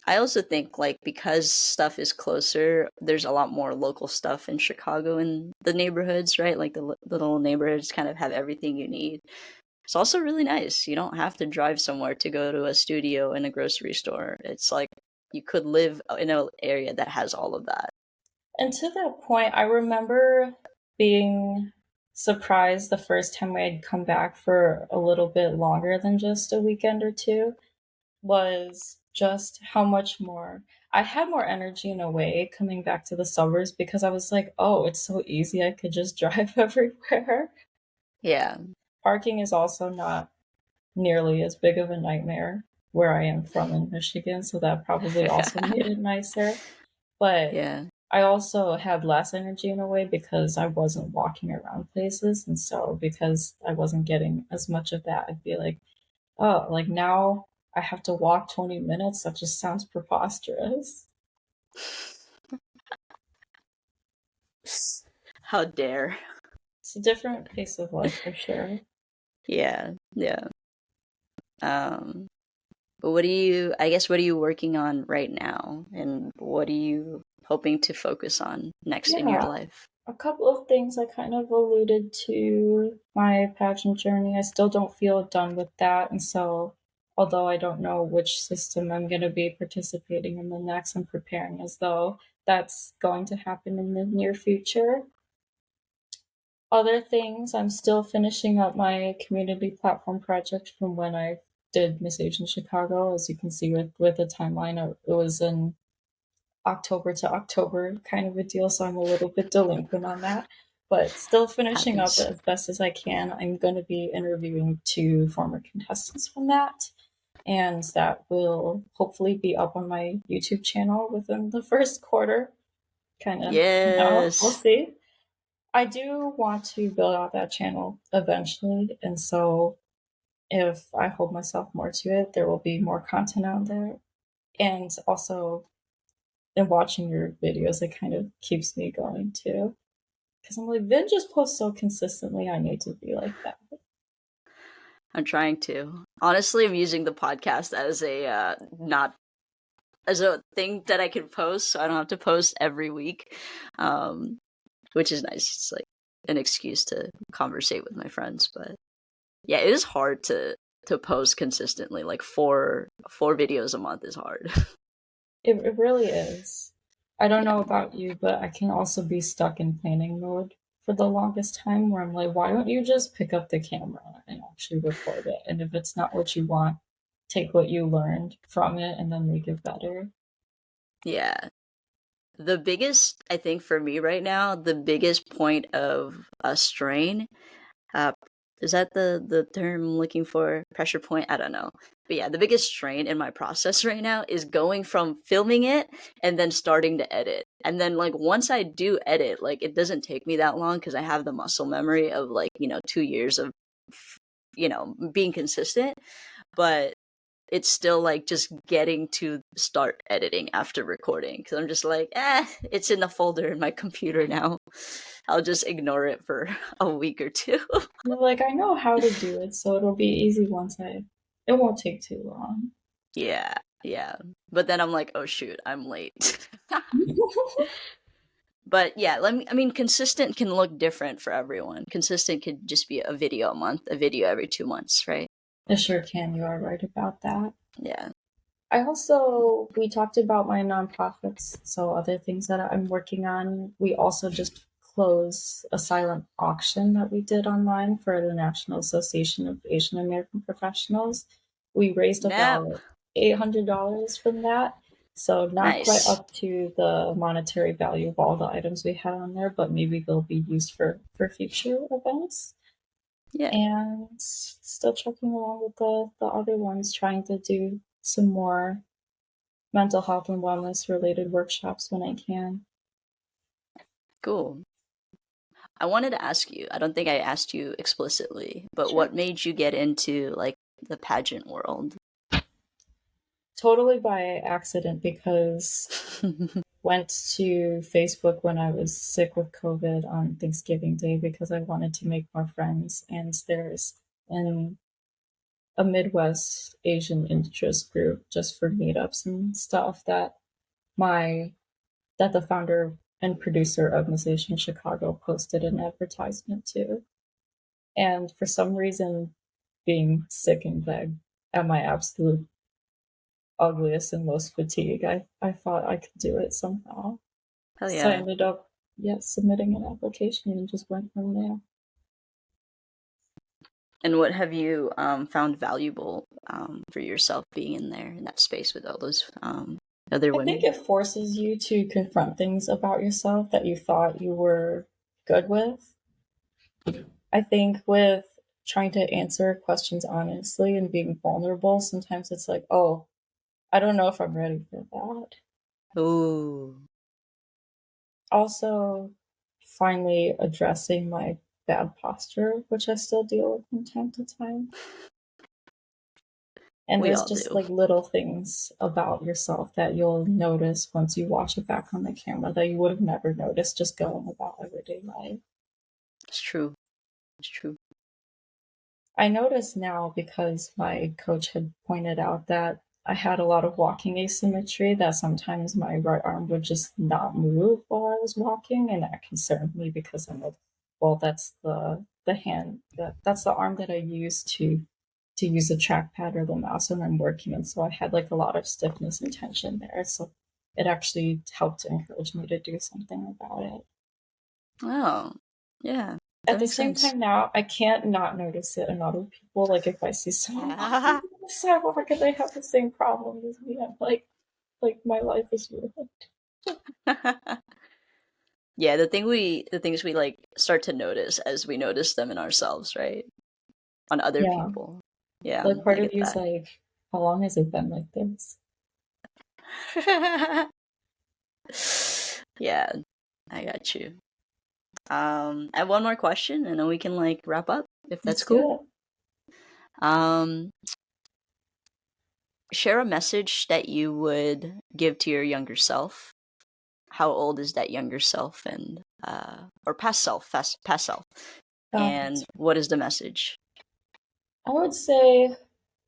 I also think like because stuff is closer, there's a lot more local stuff in Chicago in the neighborhoods, right? Like the little neighborhoods kind of have everything you need. It's also really nice. You don't have to drive somewhere to go to a studio and a grocery store. It's like you could live in an area that has all of that. And to that point, I remember being surprised the first time I had come back for a little bit longer than just a weekend or two, was just how much more I had more energy in a way coming back to the suburbs because I was like, oh, it's so easy. I could just drive everywhere. Yeah. Parking is also not nearly as big of a nightmare where I am from in Michigan, so that probably also made it nicer. But Yeah. I also had less energy in a way because I wasn't walking around places. And so, because I wasn't getting as much of that, I'd be like, oh, like now I have to walk 20 minutes? That just sounds preposterous. How dare. It's a different pace of life for sure. Yeah. Yeah. Um but what are you working on right now? And what are you hoping to focus on next in your Yeah, life? a couple of things I kind of alluded to my pageant journey. I still don't feel done with that. And so, although I don't know which system I'm going to be participating in the next, I'm preparing as though that's going to happen in the near future. Other things, I'm still finishing up my community platform project from when I did Miss Asian Chicago. As you can see with the timeline, it was in October to October kind of a deal, so I'm a little bit delinquent on that. But still finishing up Happens. as best as I can. I'm going to be interviewing two former contestants from that, and that will hopefully be up on my YouTube channel within the first quarter. Kind of, we'll Yes. see. I do want to build out that channel eventually, and so if I hold myself more to it, there will be more content out there. And also, in watching your videos, it kind of keeps me going too. Because I'm like, Vin just posts so consistently. I need to be like that. I'm trying to. Honestly, I'm using the podcast as a not as a thing that I can post, so I don't have to post every week, um, which is nice. It's like an excuse to conversate with my friends. But yeah, it is hard to post consistently. Like four videos a month is hard. It really is. I don't Yeah. know about you, but I can also be stuck in planning mode for the longest time where I'm like, why don't you just pick up the camera and actually record it? And if it's not what you want, take what you learned from it and then make it better. Yeah. The biggest, I think for me right now, the biggest point of a strain, uh, is that the term I'm looking for? Pressure point? I don't know. But yeah, the biggest strain in my process right now is going from filming it and then starting to edit. And then like once I do edit, like it doesn't take me that long because I have the muscle memory of like, 2 years of being consistent. But it's still like just getting to start editing after recording because I'm just like, it's in the folder in my computer now. I'll just ignore it for a week or two. You're like, I know how to do it, so it'll be easy once it won't take too long. Yeah, yeah. But then I'm like, oh shoot, I'm late. But yeah, I mean, consistent can look different for everyone. Consistent could just be a video a month, a video every 2 months, right? It sure can. You are right about that. Yeah. We talked about my nonprofits, so other things that I'm working on. We also just closed a silent auction that we did online for the National Association of Asian American Professionals. We raised Nap. about $800 from that. So not quite Nice. up to the monetary value of all the items we had on there, but maybe they'll be used for future events. Yeah. And still trucking along with the other ones, trying to do some more mental health and wellness related workshops when I can. Cool. I wanted to ask you, I don't think I asked you explicitly, but Sure. what made you get into like the pageant world? Totally by accident because went to Facebook when I was sick with COVID on Thanksgiving Day because I wanted to make more friends. And there's an a Midwest Asian interest group just for meetups and stuff my that the founder and producer of Miss Asian Chicago posted an advertisement to. And for some reason, being sick in bed at my absolute ugliest and most fatigue, I thought I could do it somehow. Hell So I yeah. ended up, submitting an application and just went from there. And what have you found valuable for yourself being in there in that space with all those other I think women? it forces you to confront things about yourself that you thought you were good with. I think with trying to answer questions honestly and being vulnerable, sometimes it's like, oh, I don't know if I'm ready for that. Ooh. Also, finally addressing my bad posture, which I still deal with from time to time. And We there's all just do. like little things about yourself that you'll notice once you watch it back on the camera that you would have never noticed just going about everyday life. It's true. It's true. I notice now because my coach had pointed out that I had a lot of walking asymmetry, that sometimes my right arm would just not move while I was walking, and that concerned me because I'm like, well, that's the hand that's the arm that I use to use the trackpad or the mouse when I'm working, and so I had like a lot of stiffness and tension there. So it actually helped to encourage me to do something about it. Oh, yeah. At That the makes same sense. time now, I can't not notice it in other people. Like if I see someone walking Yeah. on the sidewalk and they have the same problem as me, I'm like my life is ruined. Yeah, the things we like start to notice as we notice them in ourselves, right? On other Yeah. people. Yeah, Like part I of get you's that. like, how long has it been like this? Yeah, I got you. I have one more question and then we can like wrap up if that's Let's cool. do it. Um, share a message that you would give to your younger self. How old is that younger self and or past self? And That's what is the message? I would say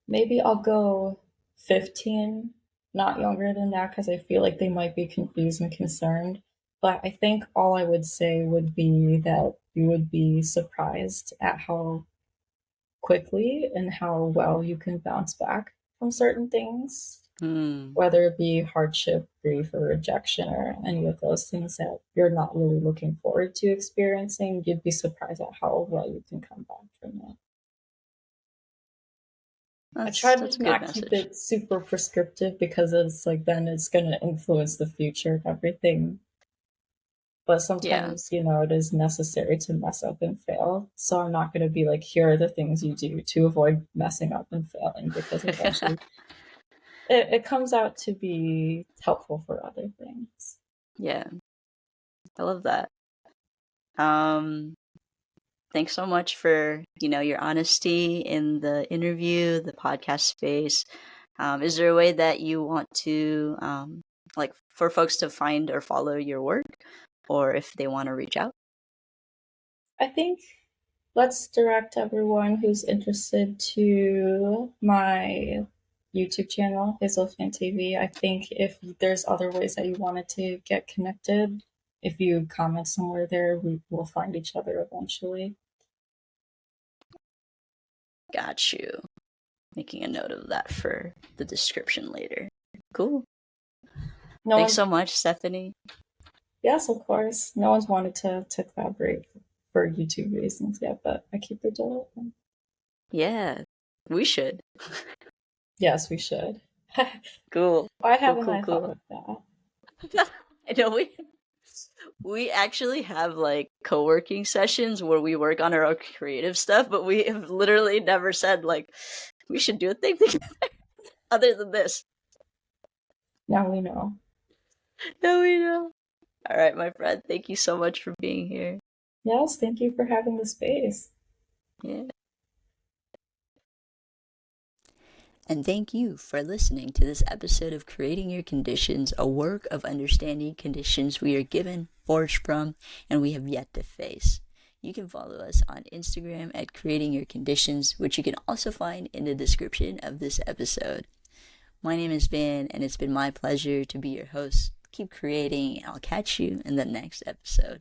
maybe I'll go 15, not younger than that, because I feel like they might be confused and concerned. But I think all I would say would be that you would be surprised at how quickly and how well you can bounce back from certain things. Hmm. whether it be hardship, grief, or rejection, or any of those things that you're not really looking forward to experiencing, you'd be surprised at how well you can come back from it. I try That's to a good not keep message. it super prescriptive because it's like then it's going to influence the future and everything. But Yeah. sometimes, it is necessary to mess up and fail. So I'm not going to be like, here are the things you do to avoid messing up and failing, because eventually it comes out to be helpful for other things. Yeah. I love that. Um, Thanks so much for, your honesty in the interview, the podcast space. Is there a way that you want to, like, for folks to find or follow your work, or if they want to reach out? I think let's direct everyone who's interested to my YouTube channel, Hazelfan TV. I think if there's other ways that you wanted to get connected, if you comment somewhere there, we will find each other eventually. Got you. Making a note of that for the description later. Cool. No Thanks one's, so much, Stephanie. yes, of course. No one's wanted to collaborate for YouTube reasons yet, but I keep the door open. Yeah, we should. Yes, we should. Cool. Why Cool, haven't cool, I thought cool. of that? I know we actually have like co-working sessions where we work on our own creative stuff, but we have literally never said like we should do a thing together other than this. Now we know. No, we know. All right, my friend. Thank you so much for being here. Yes, thank you for having the space. Yeah. And thank you for listening to this episode of Creating Your Conditions, a work of understanding conditions we are given, forged from, and we have yet to face. You can follow us on Instagram at Creating Your Conditions, which you can also find in the description of this episode. My name is Van, and it's been my pleasure to be your host. Keep creating, and I'll catch you in the next episode.